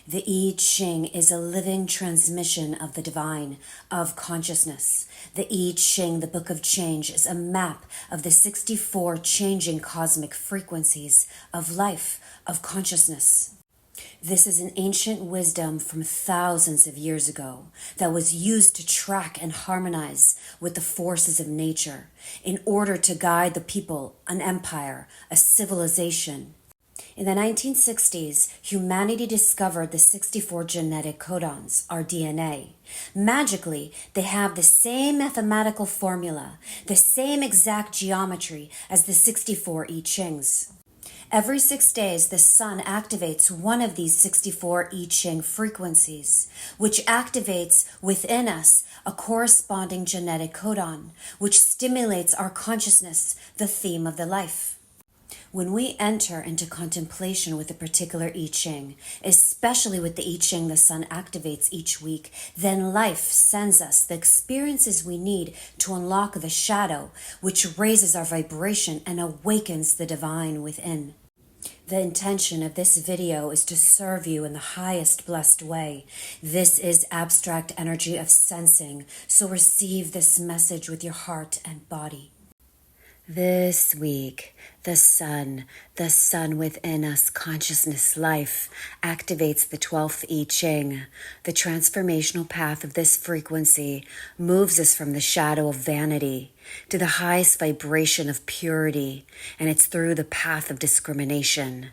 The I Ching is a living transmission of the divine, of consciousness. The I Ching, the Book of Change, is a map of the 64 changing cosmic frequencies of life, of consciousness. This is an ancient wisdom from thousands of years ago that was used to track and harmonize with the forces of nature in order to guide the people, an empire, a civilization. In the 1960s, humanity discovered the 64 genetic codons, our DNA. Magically, they have the same mathematical formula, the same exact geometry as the 64 I Chings. Every 6 days, the sun activates one of these 64 I Ching frequencies, which activates within us a corresponding genetic codon, which stimulates our consciousness, the theme of the life. When we enter into contemplation with a particular I Ching, especially with the I Ching the sun activates each week, then life sends us the experiences we need to unlock the shadow, which raises our vibration and awakens the divine within. The intention of this video is to serve you in the highest blessed way. This is abstract energy of sensing, so receive this message with your heart and body. This week, the sun within us, consciousness life, activates the 12th I Ching. The transformational path of this frequency moves us from the shadow of vanity to the highest vibration of purity, and it's through the path of discrimination.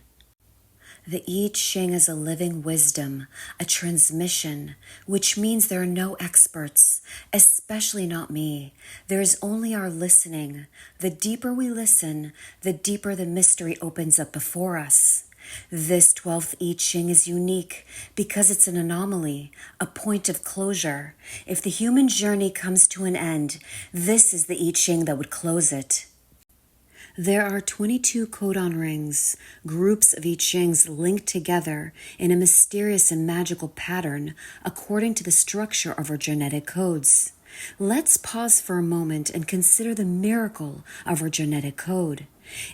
The I Ching is a living wisdom, a transmission, which means there are no experts, especially not me. There is only our listening. The deeper we listen, the deeper the mystery opens up before us. This 12th I Ching is unique because it's an anomaly, a point of closure. If the human journey comes to an end, this is the I Ching that would close it. There are 22 codon rings, groups of I Chings linked together in a mysterious and magical pattern according to the structure of our genetic codes. Let's pause for a moment and consider the miracle of our genetic code.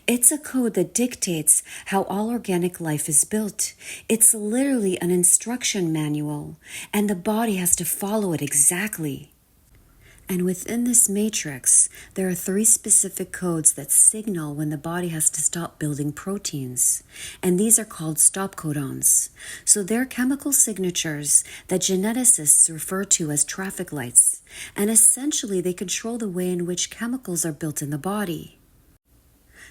It's a code that dictates how all organic life is built. It's literally an instruction manual, and the body has to follow it exactly. And within this matrix, there are 3 specific codes that signal when the body has to stop building proteins. And these are called stop codons. So they're chemical signatures that geneticists refer to as traffic lights. And essentially, they control the way in which chemicals are built in the body.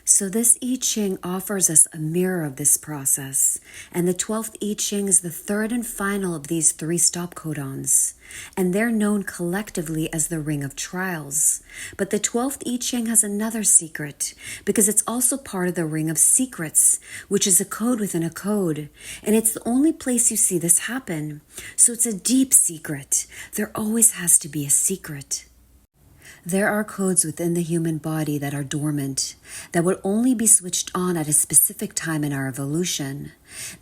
So this I Ching offers us a mirror of this process, and the 12th I Ching is the third and final of these 3 stop codons, and they're known collectively as the Ring of Trials. But the 12th I Ching has another secret, because it's also part of the Ring of Secrets, which is a code within a code, and it's the only place you see this happen. So it's a deep secret. There always has to be a secret. There are codes within the human body that are dormant, that would only be switched on at a specific time in our evolution.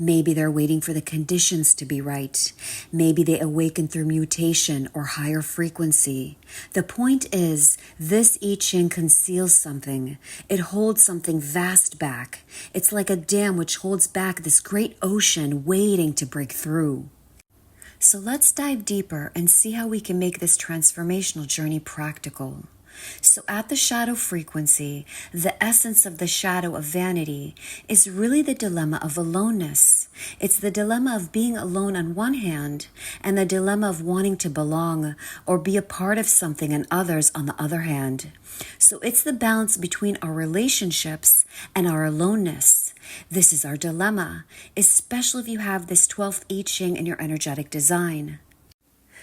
Maybe they're waiting for the conditions to be right. Maybe they awaken through mutation or higher frequency. The point is, this I Ching conceals something. It holds something vast back. It's like a dam which holds back this great ocean waiting to break through. So let's dive deeper and see how we can make this transformational journey practical. So at the shadow frequency, the essence of the shadow of vanity is really the dilemma of aloneness. It's the dilemma of being alone on one hand and the dilemma of wanting to belong or be a part of something and others on the other hand. So it's the balance between our relationships and our aloneness. This is our dilemma, especially if you have this 12th I Ching in your energetic design.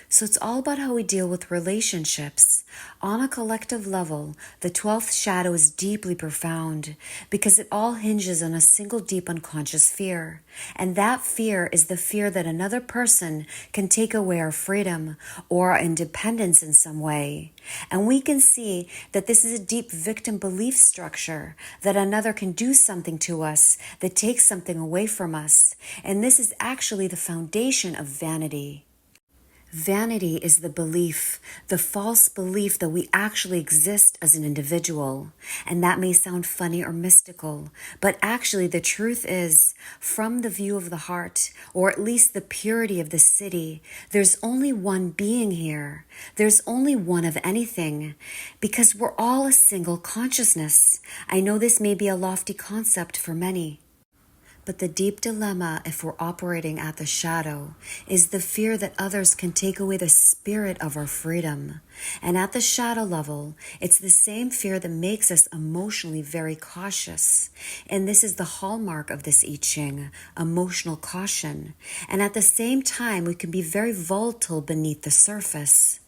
So it's all about how we deal with relationships. On a collective level, the 12th shadow is deeply profound because it all hinges on a single deep unconscious fear. And that fear is the fear that another person can take away our freedom or our independence in some way. And we can see that this is a deep victim belief structure, that another can do something to us that takes something away from us. And this is actually the foundation of vanity. Vanity is the belief, the false belief that we actually exist as an individual. And that may sound funny or mystical, but actually the truth is, from the view of the heart, or at least the purity of the city, there's only one being here. There's only one of anything, because we're all a single consciousness. I know this may be a lofty concept for many. But the deep dilemma, if we're operating at the shadow, is the fear that others can take away the spirit of our freedom. And at the shadow level, it's the same fear that makes us emotionally very cautious. And this is the hallmark of this I Ching, emotional caution. And at the same time, we can be very volatile beneath the surface.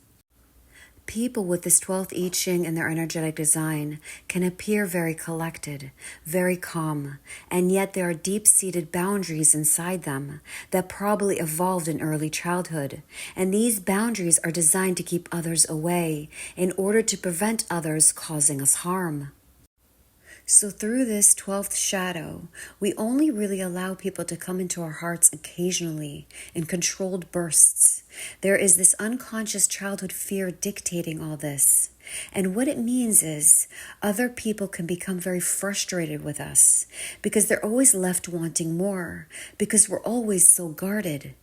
People with this 12th I Ching in their energetic design can appear very collected, very calm, and yet there are deep-seated boundaries inside them that probably evolved in early childhood, and these boundaries are designed to keep others away in order to prevent others causing us harm. So through this 12th shadow, we only really allow people to come into our hearts occasionally in controlled bursts. There is this unconscious childhood fear dictating all this. And what it means is other people can become very frustrated with us because they're always left wanting more, because we're always so guarded.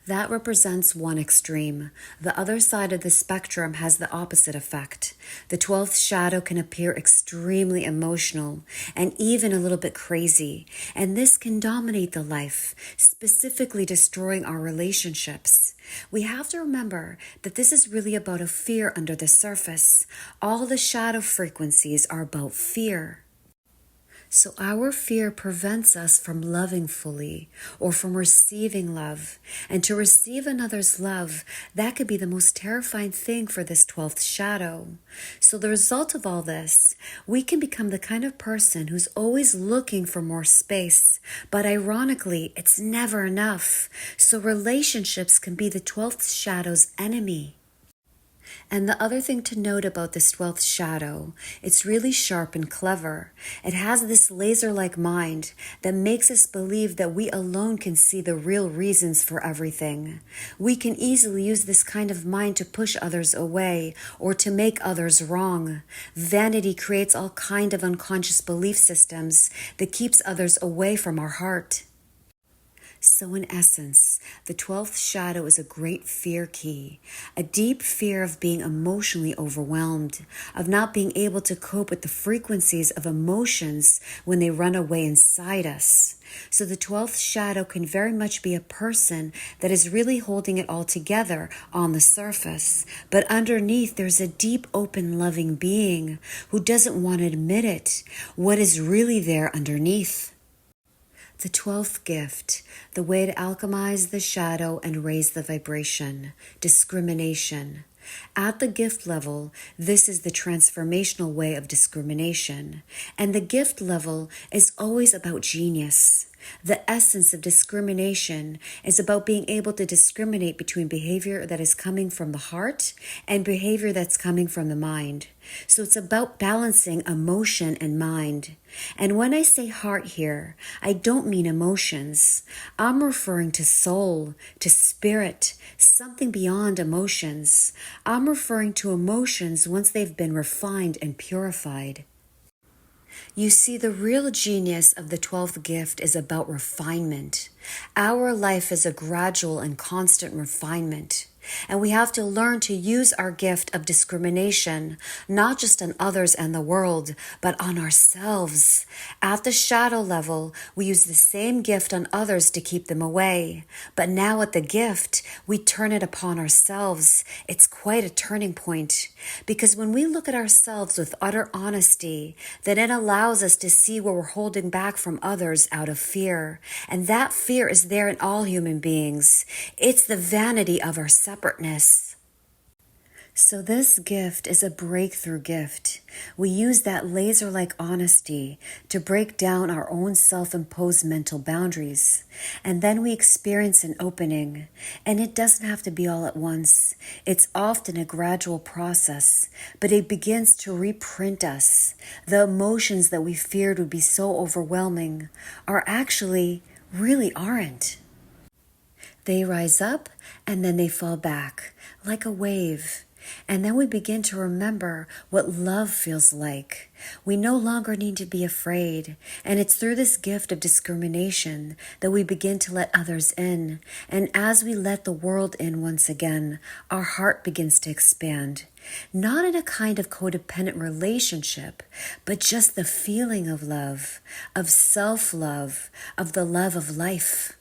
That represents one extreme. The other side of the spectrum has the opposite effect. The 12th shadow can appear extremely emotional and even a little bit crazy, and this can dominate the life, specifically destroying our relationships. We have to remember that this is really about a fear under the surface. All the shadow frequencies are about fear. So our fear prevents us from loving fully or from receiving love. And to receive another's love, that could be the most terrifying thing for this 12th shadow. So the result of all this, we can become the kind of person who's always looking for more space. But ironically, it's never enough. So relationships can be the 12th shadow's enemy. And the other thing to note about this 12th shadow, it's really sharp and clever. It has this laser-like mind that makes us believe that we alone can see the real reasons for everything. We can easily use this kind of mind to push others away or to make others wrong. Vanity creates all kind of unconscious belief systems that keeps others away from our heart. So in essence, the 12th shadow is a great fear key, a deep fear of being emotionally overwhelmed, of not being able to cope with the frequencies of emotions when they run away inside us. So the 12th shadow can very much be a person that is really holding it all together on the surface, but underneath there's a deep, open, loving being who doesn't want to admit it, what is really there underneath. The 12th gift, the way to alchemize the shadow and raise the vibration, discrimination. At the gift level, this is the transformational way of discrimination. And the gift level is always about genius. The essence of discrimination is about being able to discriminate between behavior that is coming from the heart and behavior that's coming from the mind. So it's about balancing emotion and mind. And when I say heart here, I don't mean emotions. I'm referring to soul, to spirit, something beyond emotions. I'm referring to emotions once they've been refined and purified. You see, the real genius of the 12th gift is about refinement. Our life is a gradual and constant refinement. And we have to learn to use our gift of discrimination, not just on others and the world, but on ourselves. At the shadow level, we use the same gift on others to keep them away. But now at the gift, we turn it upon ourselves. It's quite a turning point. Because when we look at ourselves with utter honesty, then it allows us to see where we're holding back from others out of fear. And that fear is there in all human beings. It's the vanity of our separateness. So this gift is a breakthrough gift. We use that laser-like honesty to break down our own self-imposed mental boundaries. And then we experience an opening. And it doesn't have to be all at once. It's often a gradual process, but it begins to reprint us. The emotions that we feared would be so overwhelming are actually really aren't. They rise up and then they fall back like a wave. And then we begin to remember what love feels like. We no longer need to be afraid. And it's through this gift of discrimination that we begin to let others in. And as we let the world in once again, our heart begins to expand. Not in a kind of codependent relationship, but just the feeling of love, of self-love, of the love of life.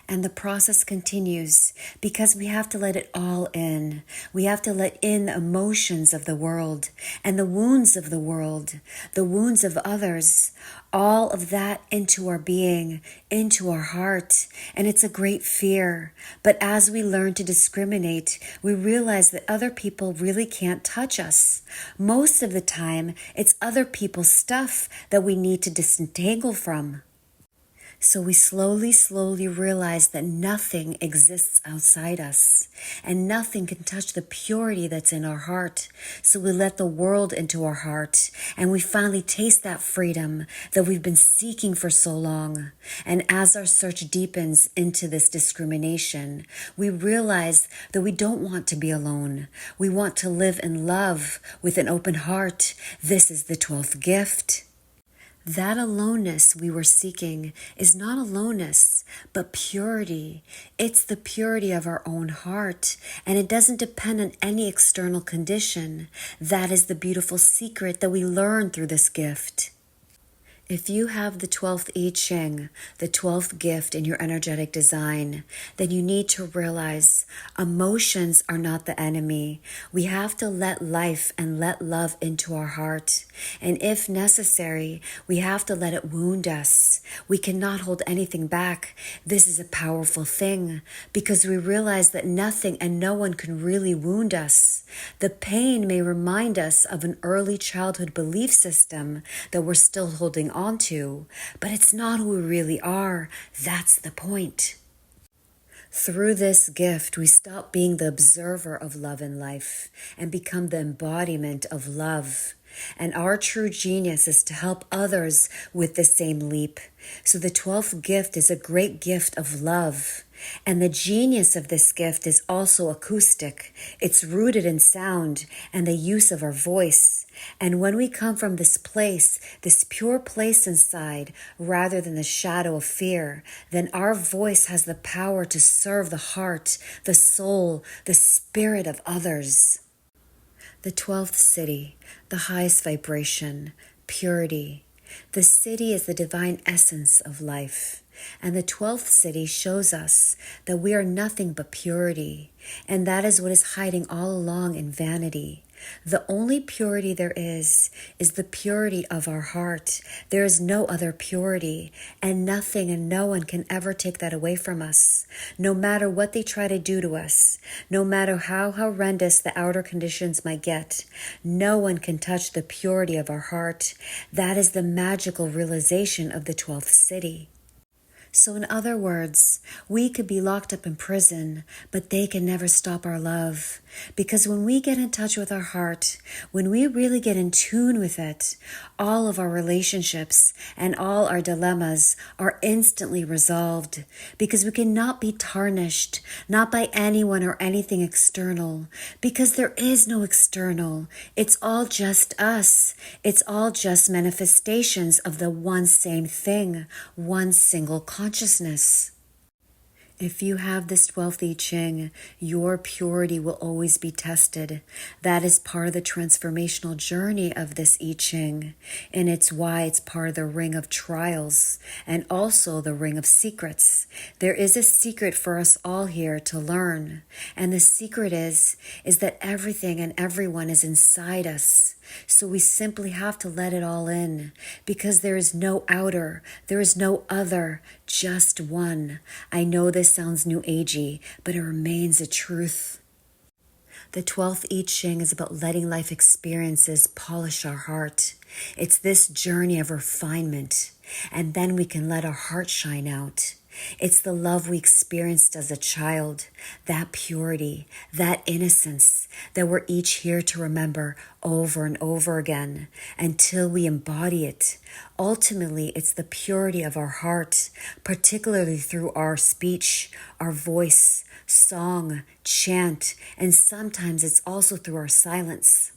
And the process continues because we have to let it all in. We have to let in the emotions of the world and the wounds of the world, the wounds of others, all of that into our being, into our heart. And it's a great fear. But as we learn to discriminate, we realize that other people really can't touch us. Most of the time, it's other people's stuff that we need to disentangle from. So we slowly realize that nothing exists outside us and nothing can touch the purity that's in our heart. So we let the world into our heart and we finally taste that freedom that we've been seeking for so long. And as our search deepens into this discrimination, we realize that we don't want to be alone. We want to live in love with an open heart. This is the 12th gift. That aloneness we were seeking is not aloneness, but purity. It's the purity of our own heart, and it doesn't depend on any external condition. That is the beautiful secret that we learn through this gift. If you have the 12th I Ching, the 12th gift in your energetic design, then you need to realize emotions are not the enemy. We have to let life and let love into our heart. And if necessary, we have to let it wound us. We cannot hold anything back. This is a powerful thing because we realize that nothing and no one can really wound us. The pain may remind us of an early childhood belief system that we're still holding on to, but it's not who we really are. That's the point. Through this gift, we stop being the observer of love in life and become the embodiment of love. And our true genius is to help others with the same leap. So the 12th gift is a great gift of love. And the genius of this gift is also acoustic. It's rooted in sound and the use of our voice. And when we come from this place, this pure place inside, rather than the shadow of fear, then our voice has the power to serve the heart, the soul, the spirit of others. The 12th city, the highest vibration, purity. The city is the divine essence of life. And the 12th city shows us that we are nothing but purity. And that is what is hiding all along in vanity. The only purity there is the purity of our heart. There is no other purity, and nothing and no one can ever take that away from us, no matter what they try to do to us, no matter how horrendous the outer conditions might get. No one can touch the purity of our heart. That is the magical realization of the 12th city. So in other words, we could be locked up in prison, but they can never stop our love. Because when we get in touch with our heart, when we really get in tune with it, all of our relationships and all our dilemmas are instantly resolved. Because we cannot be tarnished, not by anyone or anything external. Because there is no external. It's all just us. It's all just manifestations of the one same thing, one single consciousness. If you have this 12th I Ching, your purity will always be tested. That is part of the transformational journey of this I Ching, and it's why it's part of the ring of trials and also the ring of secrets. There is a secret for us all here to learn, and the secret is that everything and everyone is inside us. So we simply have to let it all in, because there is no outer, there is no other, just one. I know this sounds new agey, but it remains a truth. The 12th I Ching is about letting life experiences polish our heart. It's this journey of refinement, and then we can let our heart shine out. It's the love we experienced as a child, that purity, that innocence that we're each here to remember over and over again until we embody it. Ultimately, it's the purity of our heart, particularly through our speech, our voice, song, chant, and sometimes it's also through our silence.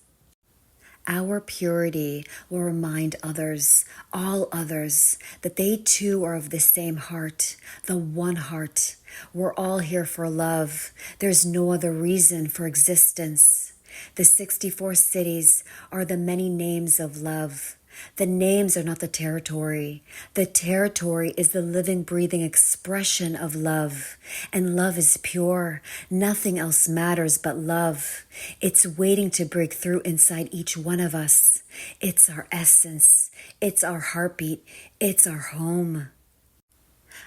Our purity will remind others, all others, that they too are of the same heart, the one heart. We're all here for love. There's no other reason for existence. The 64 cities are the many names of love. The names are not the territory. The territory is the living, breathing expression of love. And love is pure. Nothing else matters but love. It's waiting to break through inside each one of us. It's our essence. It's our heartbeat. It's our home.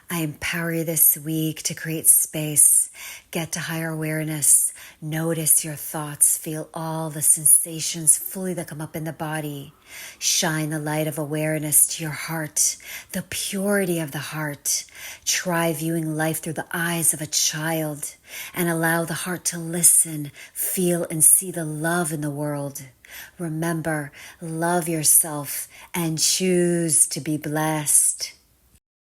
I empower you this week to create space, get to higher awareness, notice your thoughts, feel all the sensations fully that come up in the body. Shine the light of awareness to your heart, the purity of the heart. Try viewing life through the eyes of a child and allow the heart to listen, feel, and see the love in the world. Remember, love yourself and choose to be blessed.